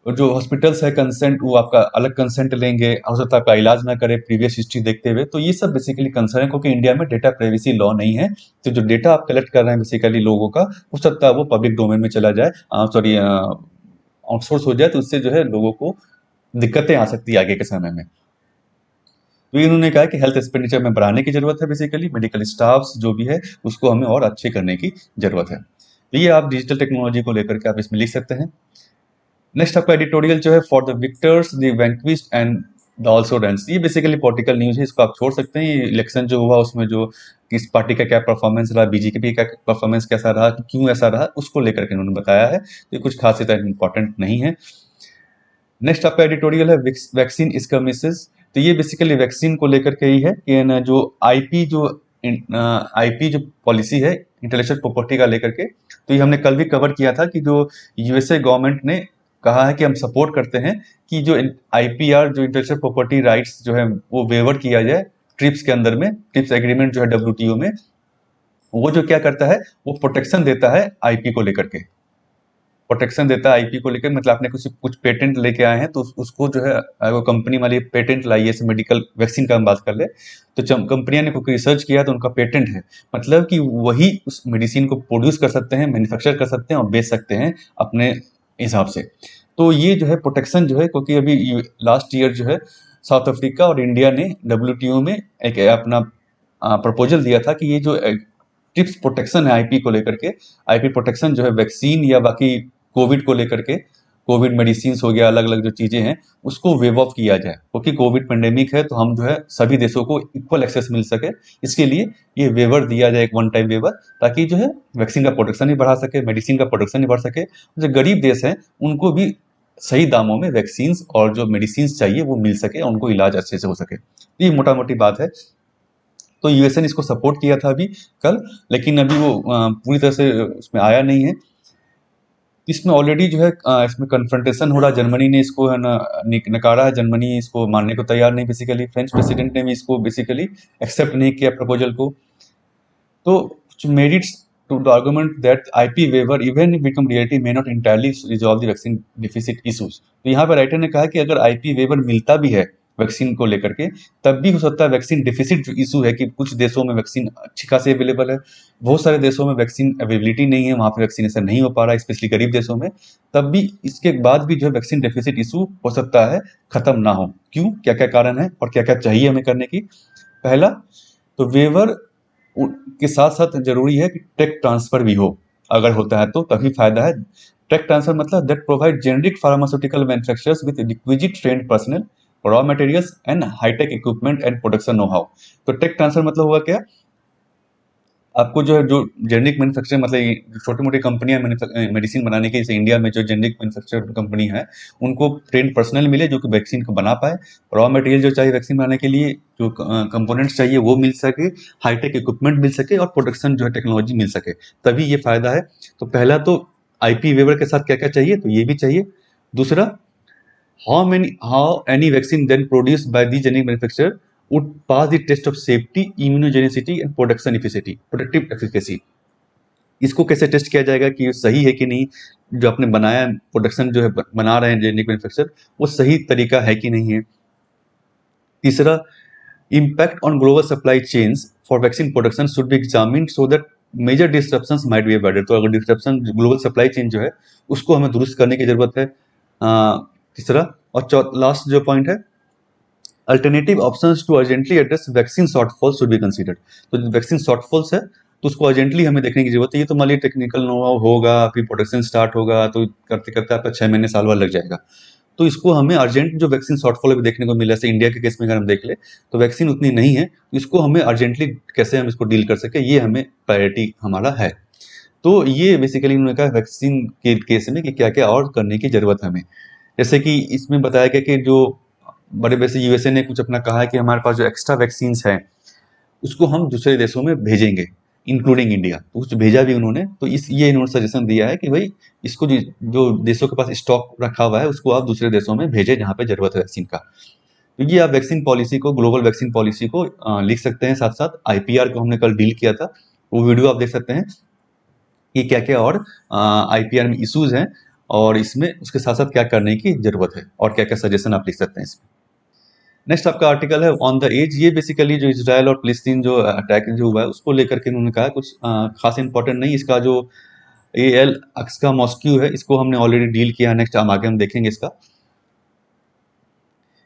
Speaker 1: और जो हॉस्पिटल्स है कंसेंट, वो आपका अलग कंसेंट लेंगे, हो सकता है आपका इलाज ना करे प्रीवियस हिस्ट्री देखते हुए। तो ये सब बेसिकली कंसर्न है, क्योंकि इंडिया में डेटा प्राइवेसी लॉ नहीं है। तो जो डेटा आप कलेक्ट कर रहे हैं बेसिकली लोगों का, हो सकता है वो पब्लिक डोमेन में चला जाए, सॉरी आउटसोर्स हो जाए, तो उससे जो है लोगों को दिक्कतें आ सकती है आगे के समय में। तो ये इन्होंने कहा कि हेल्थ एक्सपेंडिचर में बढ़ाने की जरूरत है, बेसिकली मेडिकल स्टाफ्स जो भी है उसको हमें और अच्छे करने की जरूरत है। तो ये आप डिजिटल टेक्नोलॉजी को लेकर के आप इसमें लिख सकते हैं। नेक्स्ट आपका एडिटोरियल जो है for the victors the vanquished and the also ranks, ये बेसिकली पॉलिटिकल न्यूज है, इसको आप छोड़ सकते हैं। ये इलेक्शन जो हुआ उसमें जो किस पार्टी का क्या परफॉर्मेंस रहा, बीजेपी का परफॉर्मेंस कैसा रहा, क्यों ऐसा रहा, उसको लेकर के उन्होंने बताया है, तो ये कुछ खास इतना इंपॉर्टेंट नहीं है। नेक्स्ट आपका एडिटोरियल है वैक्सीन स्कर्मिसेस, तो ये बेसिकली वैक्सीन को लेकर के ही है कि ना जो आईपी जो पॉलिसी है इंटेलेक्चुअल प्रॉपर्टी का लेकर के, तो ये हमने कल भी कवर किया था कि जो यूएसए गवर्नमेंट ने कहा है कि हम सपोर्ट करते हैं कि जो आईपीआर जो इंटेलेक्चुअल प्रॉपर्टी राइट्स जो है वो वेवर किया जाए ट्रिप्स के अंदर में, ट्रिप्स एग्रीमेंट जो है डब्ल्यूटीओ में, वो जो क्या करता है वो प्रोटेक्शन देता है आईपी को लेकर के, प्रोटेक्शन देता है आईपी को लेकर, मतलब आपने कुछ कुछ पेटेंट लेके आए हैं तो उसको जो है वो कंपनी वाली पेटेंट लाई है, जैसे मेडिकल वैक्सीन का हम बात कर ले तो कंपनियां ने कोई रिसर्च किया तो उनका पेटेंट है, मतलब कि वही उस मेडिसिन को प्रोड्यूस कर सकते हैं, मैन्युफैक्चर कर सकते हैं और बेच सकते हैं अपने हिसाब से। तो ये जो है प्रोटेक्शन जो है, क्योंकि अभी लास्ट ईयर जो है साउथ अफ्रीका और इंडिया ने डब्ल्यूटीओ में एक अपना प्रपोजल दिया था कि ये जो टिप्स प्रोटेक्शन है आईपी को लेकर के, आईपी प्रोटेक्शन जो है वैक्सीन या बाकी कोविड को लेकर के, कोविड मेडिसिन हो गया, अलग अलग जो चीजें हैं उसको वेव ऑफ किया जाए, क्योंकि कोविड पेंडेमिक है तो हम जो है सभी देशों को इक्वल एक्सेस मिल सके, इसके लिए ये वेवर दिया जाए, एक वन टाइम वेवर, ताकि जो है वैक्सीन का प्रोटेक्शन भी बढ़ा सके, मेडिसिन का प्रोटेक्शन भी बढ़ सके, जो गरीब देश हैं उनको भी सही दामों में वैक्सीन और जो मेडिसिन चाहिए वो मिल सके, उनको इलाज अच्छे से हो सके। ये मोटा मोटी बात है। तो यूएसए ने इसको सपोर्ट किया था अभी कल, लेकिन अभी वो पूरी तरह से उसमें आया नहीं है। इसमें ऑलरेडी जो है इसमें कन्फ्रंटेशन हो रहा है, जर्मनी ने इसको है ना नकारा है, जर्मनी इसको मानने को तैयार नहीं, बेसिकली फ्रेंच प्रेसिडेंट ने भी इसको बेसिकली एक्सेप्ट नहीं किया प्रपोजल को। तो merits to the argument that IP waiver even if become reality may not entirely resolve the vaccine deficit issues। तो यहाँ पर राइटर ने कहा कि अगर IP waiver मिलता भी है वैक्सीन को लेकर के, तब भी हो सकता है वैक्सीन डेफिसिट जो इशू है कि कुछ देशों में वैक्सीन अच्छी खासी अवेलेबल है, बहुत सारे देशों में वैक्सीन अवेलेबिलिटी नहीं है, वहाँ पे वैक्सीनेशन नहीं हो पा रहा है, स्पेशली गरीब देशों में, तब भी इसके बाद भी जो है वैक्सीन डेफिसिट इशू हो सकता है खत्म ना हो। क्यों, क्या क्या कारण है और क्या क्या चाहिए हमें करने की। पहला तो वेवर के साथ साथ जरूरी है कि टेक ट्रांसफर भी हो, अगर होता है तो तभी फायदा है। टेक ट्रांसफर मतलब that provide generic pharmaceutical manufacturers with requisite trained personnel, raw materials and hi tech equipment and production know how. तो टेक ट्रांसफर मतलब होगा क्या, आपको जो है जो जेनरिक मैन्युफैक्चर मतलब छोटी मोटी कंपनियां मेडिसिन बनाने की, जैसे इंडिया में जो जेनरिक मैन्युफैक्चर कंपनी है उनको ट्रेन पर्सनल मिले जो कि वैक्सीन को बना पाए, रॉ मटेरियल जो चाहिए वैक्सीन बनाने के लिए जो कंपोनेंट्स चाहिए वो मिल सके, हाईटेक इक्विपमेंट मिल सके और प्रोडक्शन जो है टेक्नोलॉजी मिल सके, तभी ये फायदा है। तो पहला तो आईपी वेवर के साथ क्या क्या चाहिए, तो ये भी चाहिए। दूसरा, how any vaccine then produced by the generic manufacturer would pass the test of safety, immunogenicity and production efficiency, productive efficacy। इसको कैसे टेस्ट किया जाएगा कि ये सही है कि नहीं, जो आपने बनाया प्रोडक्शन जो है बना रहे हैं जेनेरिक मैन्युफैक्चर, वो सही तरीका है कि नहीं है। तीसरा, impact on global supply chains for vaccine production should be examined so that major disruptions might be avoided। तो अगर डिस्ट्रप्शन ग्लोबल सप्लाई चेन जो है उसको हमें दुरुस्त करने की जरूरत है। तीसरा और लास्ट जो पॉइंट है, alternative options to urgently address vaccine shortfall should be considered. तो जो वैक्सीन शॉर्टफॉल्स है तो उसको अर्जेंटली हमें देखने की जरूरत है। ये तो मान लीजिए टेक्निकल नो हाउ होगा, फिर प्रोडक्शन स्टार्ट होगा, तो करते करते आपका 6 महीने साल भर लग जाएगा। तो इसको हमें अर्जेंट जो वैक्सीन शॉर्टफॉल अभी देखने को मिला, जैसे इंडिया के केस में अगर हम देख ले तो वैक्सीन उतनी नहीं है, तो इसको हमें अर्जेंटली कैसे हम इसको डील कर सके, ये हमें प्रायोरिटी हमारा है। तो ये बेसिकली उन्होंने कहा वैक्सीन के केस में कि क्या क्या और करने की जरूरत है हमें। जैसे कि इसमें बताया गया कि जो बड़े वैसे यूएसए ने कुछ अपना कहा है कि हमारे पास जो एक्स्ट्रा वैक्सीन है उसको हम दूसरे देशों में भेजेंगे, इंक्लूडिंग इंडिया, तो कुछ भेजा भी उन्होंने। तो ये इन्होंने सजेशन दिया है कि भाई इसको जो देशों के पास स्टॉक रखा हुआ है उसको आप दूसरे देशों में भेजें जहाँ पे जरूरत है वैक्सीन का। तो ये आप वैक्सीन पॉलिसी को, ग्लोबल वैक्सीन पॉलिसी को लिख सकते हैं। साथ साथ आईपीआर को हमने कल डील किया था, वो वीडियो आप देख सकते हैं कि क्या क्या और आईपीआर में इश्यूज हैं और इसमें उसके साथ साथ क्या करने की जरूरत है और क्या क्या सजेशन आप लिख सकते हैं इसमें। नेक्स्ट आपका आर्टिकल है ऑन द एज। ये बेसिकली जो इजराइल और फिलिस्तीन जो अटैक जो हुआ है उसको लेकर के उन्होंने कहा कुछ खास इंपॉर्टेंट नहीं। इसका जो एल अक्सा मॉस्क्यू है इसको हमने ऑलरेडी डील किया है, नेक्स्ट हम आगे हम देखेंगे इसका।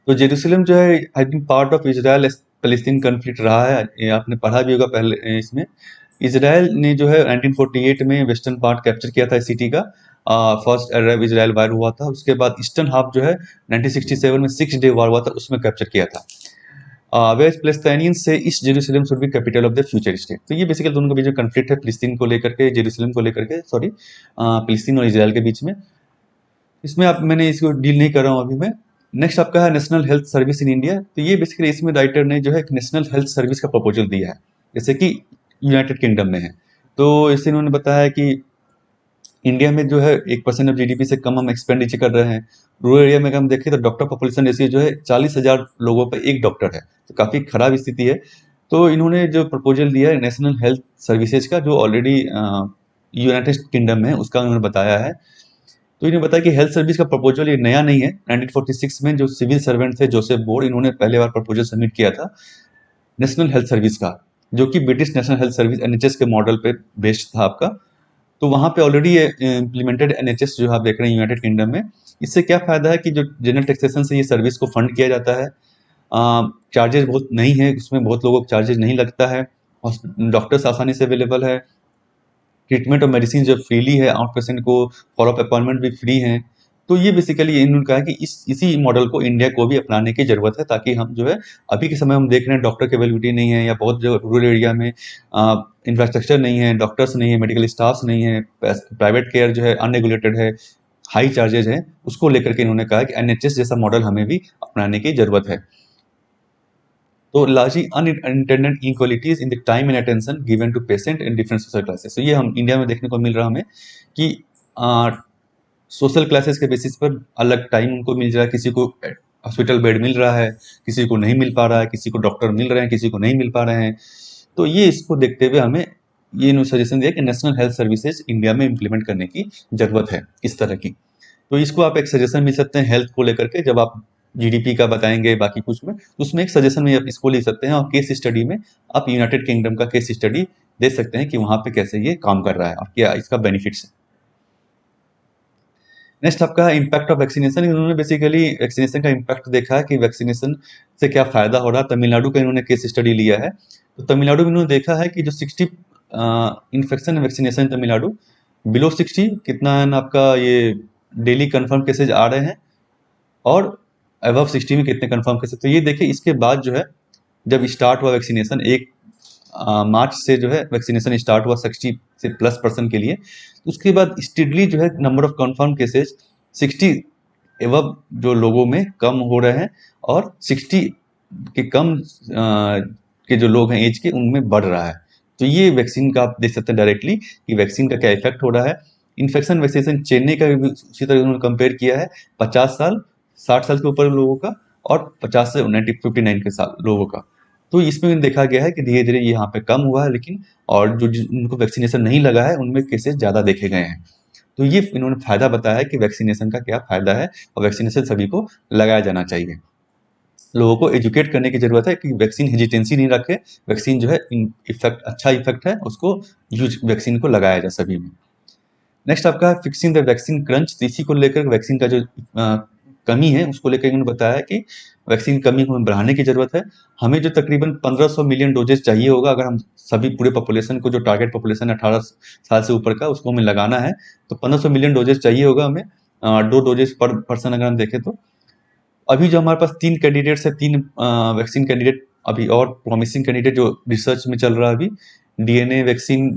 Speaker 1: तो जेरूसलम जो है has been part of Israel Palestine conflict रहा है, ये आपने पढ़ा भी होगा पहले इसमें। इजराइल ने जो है 1948 में वेस्टर्न पार्ट कैप्चर किया था सिटी का, फर्स्ट अरब इजराइल वार हुआ था, उसके बाद ईस्टर्न हाफ जो है 1967 में 6 डे वार हुआ था, उसमें कैप्चर किया था। वेस्ट पैलेस्टाइनियंस से east Jerusalem should be capital of the future state. तो ये बेसिकली दोनों के बीच जो कन्फ्लिक्ट है फिलिस्तीन को लेकर के, जेरूसलम को लेकर के, सॉरी फिलिस्तीन और इजराइल के बीच में, इसमें आप मैंने इसको डील नहीं कर रहा हूँ अभी मैं। नेक्स्ट आपका है national health service in India. तो ये बेसिकली इसमें राइटर ने जो है एक नेशनल हेल्थ सर्विस का प्रपोजल दिया है, जैसे कि यूनाइटेड किंगडम में है। तो इससे इन्होंने बताया कि इंडिया में जो है 1% ऑफ जीडीपी से कम हम एक्सपेंडिचर कर रहे हैं। रूरल एरिया में अगर हम देखें तो डॉक्टर पॉपुलेशन रेशियो जो है 40,000 लोगों पर एक डॉक्टर है, तो काफ़ी खराब स्थिति है। तो इन्होंने जो प्रपोजल दिया है नेशनल हेल्थ सर्विसेज का, जो ऑलरेडी यूनाइटेड किंगडम में है, उसका उन्होंने बताया है। तो इन्होंने बताया कि हेल्थ सर्विस का प्रपोजल ये नया नहीं है। 1946 में जो सिविल सर्वेंट थे जोसेफ बोर्ड, इन्होंने पहले बार प्रपोजल सबमिट किया था नेशनल हेल्थ सर्विस का, जो कि British national health service NHS के मॉडल पे बेस्ड था आपका। तो वहाँ पे ऑलरेडी ये इम्प्लीमेंटेड एनएचएस जो आप देख रहे हैं यूनाइटेड किंगडम में। इससे क्या फ़ायदा है कि जो जनरल टैक्सेशन से ये सर्विस को फंड किया जाता है, चार्जेस बहुत नहीं है, उसमें बहुत लोगों को चार्जेस नहीं लगता है, डॉक्टर्स आसानी से अवेलेबल है, ट्रीटमेंट और मेडिसिन जो फ्रीली है, आउट पेशेंट को फॉलोअप अपॉइंटमेंट भी फ्री हैं। तो ये बेसिकली इन्होंने कहा कि इसी मॉडल को इंडिया को भी अपनाने की ज़रूरत है, ताकि हम जो है अभी के समय हम देख रहे हैं डॉक्टर की अवेलेबिलिटी नहीं है, या बहुत जो रूरल एरिया में इंफ्रास्ट्रक्चर नहीं है, डॉक्टर्स नहीं है, मेडिकल स्टाफ्स नहीं है, प्राइवेट केयर जो है अनरेगुलेटेड है, हाई चार्जेज है, उसको लेकर के इन्होंने कहा कि एनएचएस जैसा मॉडल हमें भी अपनाने की ज़रूरत है। तो largely unintended inequalities in the time and attention given to patient in different social classes। तो ये हम इंडिया में देखने को मिल रहा हमें कि सोशल क्लासेस के बेसिस पर अलग टाइम उनको मिल रहा है, किसी को हॉस्पिटल बेड मिल रहा है, किसी को नहीं मिल पा रहा है, किसी को डॉक्टर मिल रहे हैं, किसी को नहीं मिल पा रहे हैं। तो ये इसको देखते हुए हमें ये सजेशन दिया कि नेशनल हेल्थ सर्विसेज इंडिया में इम्प्लीमेंट करने की ज़रूरत है इस तरह की। तो इसको आप एक सजेशन मिल सकते हैं हेल्थ को लेकर के, जब आप जीडीपी का बताएंगे बाकी कुछ में, तो उसमें एक सजेशन में आप इसको ले सकते हैं, और केस स्टडी में आप यूनाइटेड किंगडम का केस स्टडी दे सकते हैं कि वहाँ पे कैसे ये काम कर रहा है और क्या इसका बेनिफिट्स है। नेक्स्ट आपका इम्पैक्ट ऑफ वैक्सीनेशन। इन्होंने बेसिकली वैक्सीनेशन का इम्पैक्ट देखा है कि वैक्सीनेशन से क्या फ़ायदा हो रहा है। तमिलनाडु का इन्होंने केस स्टडी लिया है। तो तमिलनाडु में इन्होंने देखा है कि जो 60 इन्फेक्शन वैक्सीनेशन तमिलनाडु, बिलो 60 कितना है ना आपका ये डेली कन्फर्म केसेज आ रहे हैं, और अबव 60 में कितने कन्फर्म केसेज। तो ये देखिए इसके बाद जो है जब स्टार्ट हुआ वैक्सीनेशन, 1 मार्च से जो है वैक्सीनेशन स्टार्ट हुआ 60 से प्लस पर्सन के लिए, उसके बाद स्टेडली जो है नंबर ऑफ कन्फर्म केसेज 60 एवं जो लोगों में कम हो रहे हैं, और 60 के कम के जो लोग हैं एज के, उनमें बढ़ रहा है। तो ये वैक्सीन का आप देख सकते हैं डायरेक्टली कि वैक्सीन का क्या इफेक्ट हो रहा है। इन्फेक्शन वैक्सीनेशन चेन्नई का भी उसी तरह उन्होंने कंपेयर किया है, 50 साल 60 साल के ऊपर लोगों का, और 50 से 59 के साल लोगों का। तो इसमें देखा गया है कि धीरे धीरे ये यहाँ पे कम हुआ है, लेकिन और जो उनको वैक्सीनेशन नहीं लगा है उनमें केसेस ज़्यादा देखे गए हैं। तो ये इन्होंने फायदा बताया कि वैक्सीनेशन का क्या फायदा है, और वैक्सीनेशन सभी को लगाया जाना चाहिए। लोगों को एजुकेट करने की जरूरत है कि वैक्सीन हेजिटेंसी नहीं रखे, वैक्सीन जो है इफेक्ट अच्छा इफेक्ट है, उसको यूज वैक्सीन को लगाया जाए सभी में। नेक्स्ट आपका फिक्सिंग द वैक्सीन क्रंच। तो इसी को लेकर वैक्सीन का जो कमी है उसको लेकर इन्होंने बताया कि वैक्सीन कमी को हमें बढ़ाने की जरूरत है। हमें जो तकरीबन 1500 मिलियन डोजेस चाहिए होगा, अगर हम सभी पूरे पॉपुलेशन को, जो टारगेट पॉपुलेशन है 18 साल से ऊपर का, उसको हमें लगाना है, तो 1500 मिलियन डोजेस चाहिए होगा हमें। 2 डोजेस पर पर्सन अगर हम देखें तो अभी जो हमारे पास 3 कैंडिडेट्स है, 3 वैक्सीन कैंडिडेट अभी और प्रॉमिसिंग कैंडिडेट जो रिसर्च में चल रहा है अभी, डीएनए वैक्सीन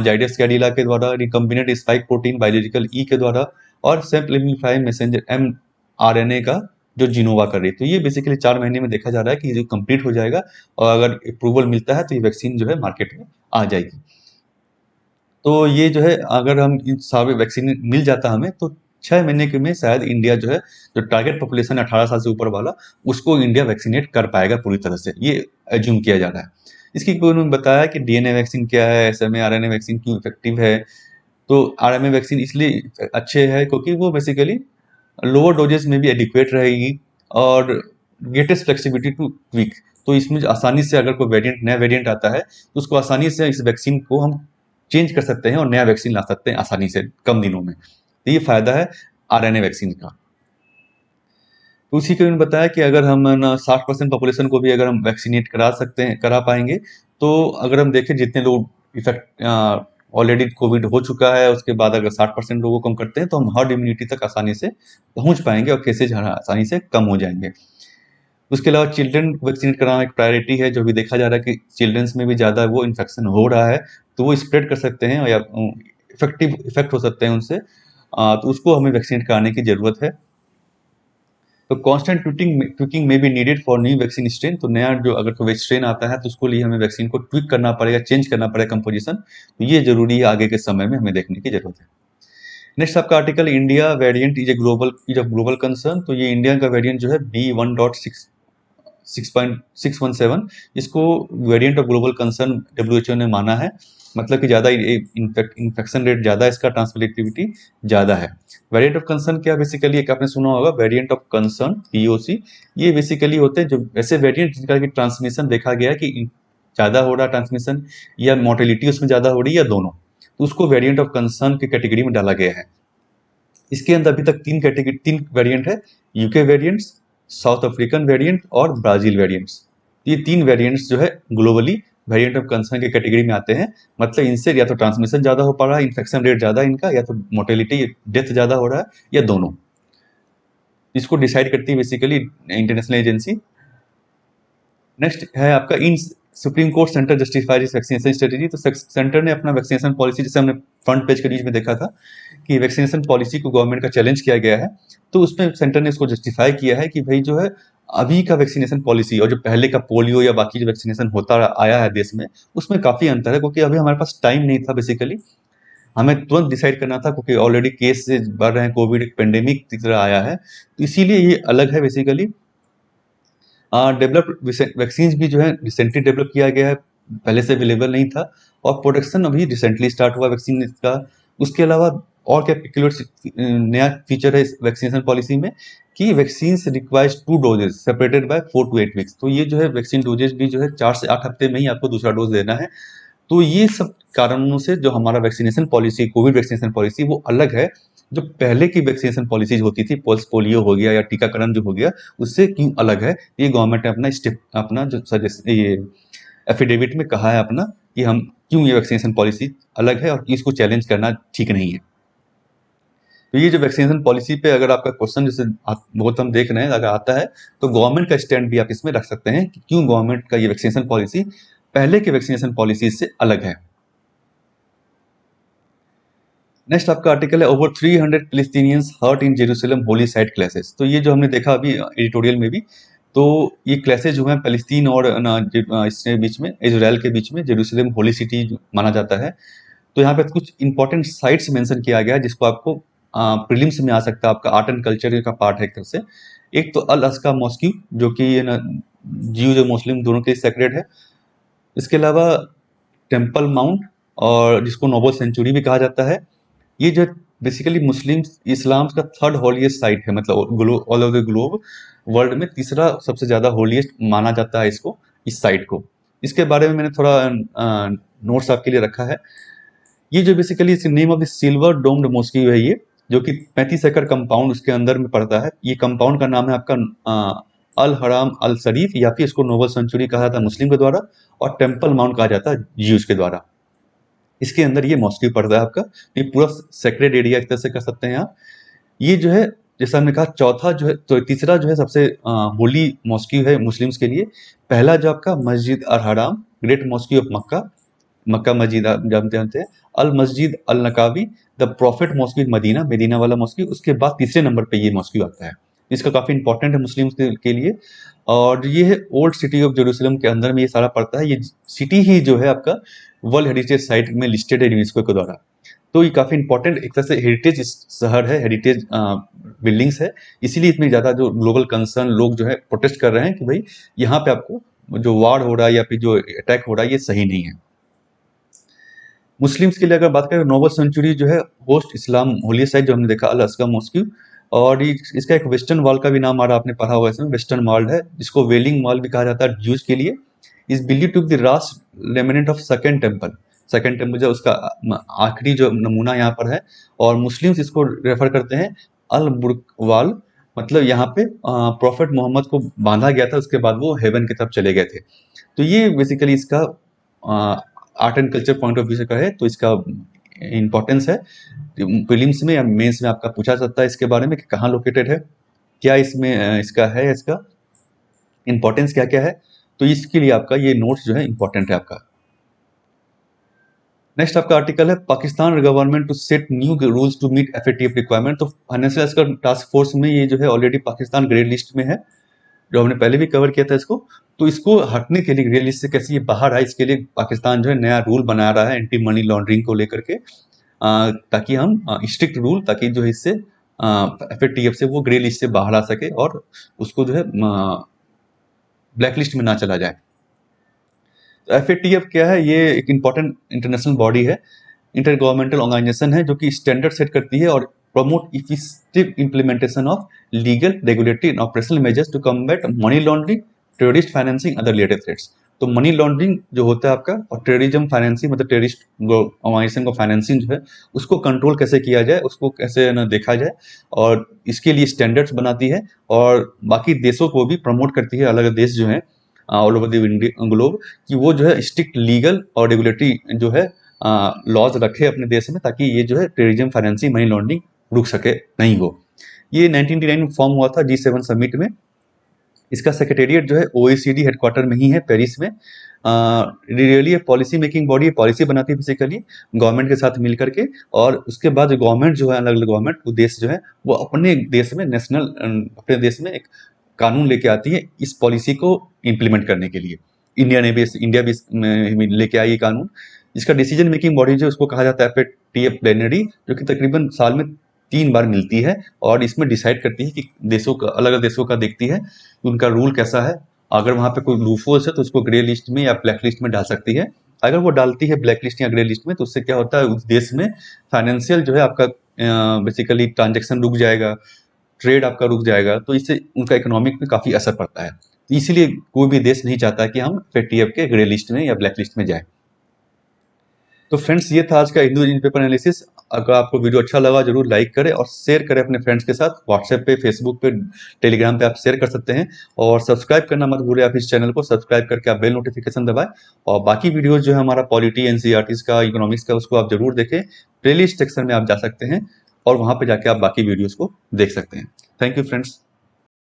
Speaker 1: जाइडस कैडिला के द्वारा, रिकम्बिनेंट स्पाइक प्रोटीन बायोलॉजिकल ई के द्वारा, और सेल्फ लिमिफाइड मैसेंजर mRNA का जो जिनोवा कर रही है। तो ये बेसिकली 4 महीने में देखा जा रहा है कि ये जो कंप्लीट हो जाएगा, और अगर अप्रूवल मिलता है तो ये वैक्सीन जो है मार्केट में आ जाएगी। तो ये जो है अगर हम इन सारे वैक्सीन मिल जाता हमें, तो 6 महीने के में शायद इंडिया जो है, जो टारगेट पॉपुलेशन है 18 साल से ऊपर वाला, उसको इंडिया वैक्सीनेट कर पाएगा पूरी तरह से, ये एज्यूम किया जा रहा है। इसकी उन्होंने बताया कि डीएनए वैक्सीन क्या है, एसएमए-आरएनए वैक्सीन क्यों इफेक्टिव है। तो आरएमए वैक्सीन इसलिए अच्छे है क्योंकि वो बेसिकली लोअर डोजेस में भी एडिक्वेट रहेगी, और ग्रेटेस्ट फ्लेक्सिबिलिटी टू ट्वीक। तो इसमें आसानी से अगर कोई वेरिएंट, नया वेरिएंट आता है, तो उसको आसानी से इस वैक्सीन को हम चेंज कर सकते हैं और नया वैक्सीन ला सकते हैं आसानी से कम दिनों में। तो ये फायदा है आरएनए वैक्सीन का। तो उसी के उन्होंने बताया कि अगर हम ना 60% पॉपुलेशन को भी अगर हम वैक्सीनेट करा सकते हैं, करा पाएंगे, तो अगर हम देखें जितने लोग इफेक्ट ऑलरेडी कोविड हो चुका है, उसके बाद अगर 60% लोगों को कम करते हैं तो हम हर्ड इम्यूनिटी तक आसानी से पहुंच पाएंगे और केसेज आसानी से कम हो जाएंगे। उसके अलावा चिल्ड्रन को वैक्सीनेट कराना एक प्रायोरिटी है, जो भी देखा जा रहा है कि चिल्ड्रंस में भी ज़्यादा वो इन्फेक्शन हो रहा है, तो वो स्प्रेड कर सकते हैं या इफेक्ट हो सकते हैं उनसे, तो उसको हमें वैक्सीनेट कराने की ज़रूरत है। तो कांस्टेंट ट्विकिंग में be needed for new vaccine strain. तो नया जो अगर कोई स्ट्रेन आता है तो उसको लिए हमें वैक्सीन को ट्विक करना पड़ेगा, चेंज करना पड़ेगा कंपोजिशन, तो ये जरूरी है, आगे के समय में हमें देखने की जरूरत है। नेक्स्ट आपका article, India variant is a global concern. तो ये इंडिया का वेरिएंट जो है B1.617, इसको variant of global concern WHO ने माना है, मतलब कि ज़्यादा इन्फेक्शन रेट ज़्यादा, इसका ट्रांसमिसिबिलिटी ज़्यादा है। वेरिएंट ऑफ कंसर्न क्या बेसिकली, एक आपने सुना होगा वेरिएंट ऑफ कंसर्न पीओसी, ये बेसिकली होते हैं जो ऐसे वेरिएंट जिनका कि ट्रांसमिशन देखा गया है कि ज़्यादा हो रहा ट्रांसमिशन, या मोर्टेलिटी उसमें ज़्यादा हो रही है, या दोनों, तो उसको वेरिएंट ऑफ कंसर्न की कैटेगरी में डाला गया है। इसके अंदर अभी तक तीन वेरिएंट है, UK variants, south African variant और ब्राजील वेरिएंट्स। ये तीन वेरिएंट्स जो है ग्लोबली वेरिएंट ऑफ कंसर्न के कैटेगरी में आते हैं, मतलब इनसे या तो ट्रांसमिशन ज़्यादा हो पा रहा है, इन्फेक्शन रेट ज़्यादा इनका, या तो मोर्टेलिटी डेथ ज़्यादा हो रहा है, या दोनों। इसको डिसाइड करती है बेसिकली इंटरनेशनल एजेंसी। नेक्स्ट है आपका in supreme court centre justified vaccination strategy. तो सेंटर ने अपना वैक्सीनेशन पॉलिसी, जैसे हमने फ्रंट पेज के न्यूज में देखा था कि वैक्सीनेशन पॉलिसी को गवर्नमेंट का चैलेंज किया गया है, तो उसमें सेंटर ने इसको जस्टिफाई किया है कि भाई जो है अभी का वैक्सीनेशन पॉलिसी और जो पहले का पोलियो या बाकी जो वैक्सीनेशन होता आया है देश में, उसमें काफी अंतर है, क्योंकि अभी हमारे पास टाइम नहीं था बेसिकली, हमें तुरंत डिसाइड करना था, क्योंकि ऑलरेडी केस बढ़ रहे हैं, कोविड एक पेंडेमिक की तरह आया है, तो इसीलिए ये अलग है बेसिकली। डेवलप वैक्सीन भी जो है रिसेंटली डेवलप किया गया है, पहले से अवेलेबल नहीं था, और प्रोडक्शन अभी रिसेंटली स्टार्ट हुआ वैक्सीन का। उसके अलावा और क्या नया फीचर है इस वैक्सीनेशन पॉलिसी में कि vaccine requires 2 doses separated by 4 to 8 weeks. तो ये जो है वैक्सीन डोजेज भी जो है 4 से 8 हफ्ते में ही आपको दूसरा डोज देना है। तो ये सब कारणों से जो हमारा vaccination policy, Covid vaccination policy, वो अलग है। जो पहले की वैक्सीनेशन पॉलिसीज होती थी, पल्स पोलियो हो गया या टीकाकरण जो हो गया, उससे क्यों अलग है, ये गवर्नमेंट ने अपना स्टेप, अपना जो सजेस्ट, ये एफिडेविट में कहा है अपना, कि हम क्यों ये वैक्सीनेशन पॉलिसी अलग है और इसको चैलेंज करना ठीक नहीं है। तो ये जो वैक्सीनेशन पॉलिसी पे अगर आपका क्वेश्चन जैसे बहुत हम देख रहे हैं अगर आता है, तो गवर्नमेंट का स्टैंड भी आप इसमें रख सकते हैं कि क्यों गवर्नमेंट का ये वैक्सीनेशन पॉलिसी पहले के वैक्सीनेशन पॉलिसी से अलग है। नेक्स्ट आपका आर्टिकल है, over 300 Palestinians hurt in Jerusalem holy site clashes. तो ये जो हमने देखा अभी एडिटोरियल में भी, तो ये क्लैशेज हुए हैं फलस्तीन और इसके बीच में, इजराइल के बीच में, जेरूसलम होली सिटी माना जाता है। तो यहाँ पे कुछ इंपॉर्टेंट साइट्स मेंशन किया गया है जिसको आपको प्रीलिम्स में आ सकता है, आपका आर्ट एंड कल्चर का पार्ट है एक तरह से। एक तो अल अस्का मॉस्क्यू, जो कि जीव जो मुस्लिम दोनों के लिए सेक्रेड है। इसके अलावा टेम्पल माउंट, और जिसको नोबल सेंचुरी भी कहा जाता है। ये जो बेसिकली मुस्लिम इस्लाम का थर्ड होलीएस्ट साइट है, मतलब all over the globe world में तीसरा सबसे ज्यादा होलीएस्ट माना जाता है इसको, इस साइट को। इसके बारे में मैंने थोड़ा नोट्स आपके लिए रखा है। ये जो basically name of the silver doomed mosque है, ये जो कि 35 एकड़ कंपाउंड उसके अंदर में पड़ता है। ये कंपाउंड का नाम है आपका अल हराम अल शरीफ, या फिर इसको नोबल सेंचुरी कहा जाता है मुस्लिम के द्वारा, और टेम्पल माउंट कहा जाता है ज्यूज के द्वारा। इसके अंदर ये मॉस्क्यू पड़ता है आपका, ये पूरा सेक्रेड एरिया एक तरह से कर सकते हैं आप। ये जो है जैसा हमने कहा चौथा जो है, तो तीसरा जो है सबसे होली मॉस्क्यू है मुस्लिम्स के लिए। पहला जो आपका Masjid al Haram, great mosque of Mecca, Mecca मस्जिद आप जानते हैं। Al Masjid al Nabawi, the prophet mosque Medina, Medina वाला मॉस्क्यू। उसके बाद तीसरे नंबर पे ये मॉस्क्यू आता है, इसका काफी इंपॉर्टेंट है मुस्लिम के लिए। और ये है ओल्ड सिटी ऑफ जेरूसलम के अंदर में ये सारा पड़ता है। ये सिटी ही जो है आपका वर्ल्ड हेरिटेज साइट में लिस्टेड है यूनेस्को के द्वारा। तो ये काफी इंपॉर्टेंट एक तरह से हेरिटेज शहर है, हेरिटेज बिल्डिंग्स है, इसीलिए इतनी ज्यादा जो ग्लोबल कंसर्न लोग जो है प्रोटेस्ट कर रहे हैं कि भाई यहाँ पे आपको जो वार हो रहा है या फिर जो अटैक हो रहा है ये सही नहीं है। मुस्लिम्स के लिए अगर बात करें, नोबल सेंचुरी जो है होस्ट इस्लाम होली साइट जो हमने देखा अल अस्का मॉस्क्यू, और इसका एक वेस्टर्न वॉल का भी नाम आ रहा, आपने पढ़ा होगा इसमें, वेस्टर्न वॉल है, जिसको वेलिंग वॉल भी कहा जाता है ज्यूज के लिए। Is believe to be the last remnant of Second Temple. Second Temple जो उसका आखिरी जो नमूना यहाँ पर है, और मुस्लिम्स इसको रेफर करते हैं अल बुर्क वाल, मतलब यहाँ पे प्रॉफिट मोहम्मद को बांधा गया था, उसके बाद वो हेवन की तरफ चले गए थे। तो ये बेसिकली इसका art and culture point of view से कहे तो इसका इम्पोर्टेंस है। प्रीलिम्स में या मेंस में आपका पूछा सकता है इसके बारे में कि कहाँ लोकेटेड है, क्या इसमें इसका है, इसका इम्पोर्टेंस क्या क्या है। तो इसके लिए आपका ये नोट्स जो है इम्पोर्टेंट है आपका। नेक्स्ट आपका आर्टिकल है Pakistan government to set new rules to meet FATF requirement. तो फाइनेंशियल टास्क फोर्स में ये जो है ऑलरेडी पाकिस्तान ग्रे लिस्ट में है, जो हमने पहले भी कवर किया था इसको। तो इसको हटने के लिए, ग्रे लिस्ट से कैसे ये बाहर आए, इसके लिए पाकिस्तान जो है नया रूल बना रहा है एंटी मनी लॉन्ड्रिंग को लेकर के, ताकि हम स्ट्रिक्ट रूल, ताकि जो है इससे एफएटीएफ से वो ग्रे लिस्ट से बाहर आ सके और उसको जो है ब्लैक लिस्ट में ना चला जाए। तो एफएटीएफ क्या है, ये एक इम्पॉर्टेंट इंटरनेशनल बॉडी है, इंटर गवर्नमेंटल ऑर्गेनाइजेशन है, जो कि स्टैंडर्ड सेट करती है और promote effective implementation of legal, regulatory and operational measures to combat money laundering, terrorist financing, other related threats. तो मनी लॉन्ड्रिंग जो होता है आपका, और टेररिज्म फाइनेंसिंग मतलब टेररिस्ट ऑर्गेनाइजेशन को फाइनेंसिंग जो है उसको कंट्रोल कैसे किया जाए, उसको कैसे ना देखा जाए, और इसके लिए स्टैंडर्ड्स बनाती है और बाकी देशों को भी प्रमोट करती है, अलग देश जो है ऑल ओवर द ग्लोब, कि वो जो है स्ट्रिक्ट लीगल और रेगुलेटरी जो है लॉज रखे अपने देश में, ताकि ये जो है टेररिज्म फाइनेंसिंग, मनी लॉन्ड्रिंग रुक सके, नहीं हो। ये 1999 में फॉर्म हुआ था G7 समिट में। इसका सेक्रेटेरिएट जो है OECD हेडक्वार्टर में ही है, पेरिस में। रियली पॉलिसी मेकिंग बॉडी है, पॉलिसी बनाती है बेसिकली गवर्नमेंट के साथ मिल करके, और उसके बाद गवर्नमेंट जो है, अलग अलग गवर्नमेंट वो देश जो है वो अपने देश में नेशनल, अपने देश में एक कानून लेके आती है इस पॉलिसी को इम्प्लीमेंट करने के लिए। इंडिया भी लेके आई ये कानून। इसका डिसीजन मेकिंग बॉडी जो उसको कहा जाता है एफएटीएफ प्लेनरी, जो कि तकरीबन साल में 3 बार मिलती है और इसमें डिसाइड करती है कि देशों का, अलग अलग देशों का देखती है कि उनका रूल कैसा है। अगर वहाँ पे कोई लूफोल्स है तो उसको ग्रे लिस्ट में या ब्लैक लिस्ट में डाल सकती है। अगर वो डालती है ब्लैक लिस्ट या ग्रे लिस्ट में, तो उससे क्या होता है, उस देश में फाइनेंशियल जो है आपका बेसिकली ट्रांजेक्शन रुक जाएगा, ट्रेड आपका रुक जाएगा, तो इससे उनका इकोनॉमिक में काफ़ी असर पड़ता है। तो इसीलिए कोई भी देश नहीं चाहता कि हम एफएटीएफ के ग्रे लिस्ट में या ब्लैक लिस्ट में जाए। तो फ्रेंड्स, ये था आज का हिंदू न्यूज़पेपर एनालिसिस। अगर आपको वीडियो अच्छा लगा जरूर लाइक करें और शेयर करें अपने फ्रेंड्स के साथ। व्हाट्सएप पे, फेसबुक पे, टेलीग्राम पे आप शेयर कर सकते हैं, और सब्सक्राइब करना मत भूलें। आप इस चैनल को सब्सक्राइब करके आप बेल नोटिफिकेशन दबाएं, और बाकी वीडियोज जो है हमारा पॉलिटी, एनसीईआरटी का, इकोनॉमिक्स का, उसको आप जरूर देखें। प्लेलिस्ट सेक्शन में आप जा सकते हैं और वहाँ पे जाके आप बाकी वीडियोज को देख सकते हैं। Thank you friends.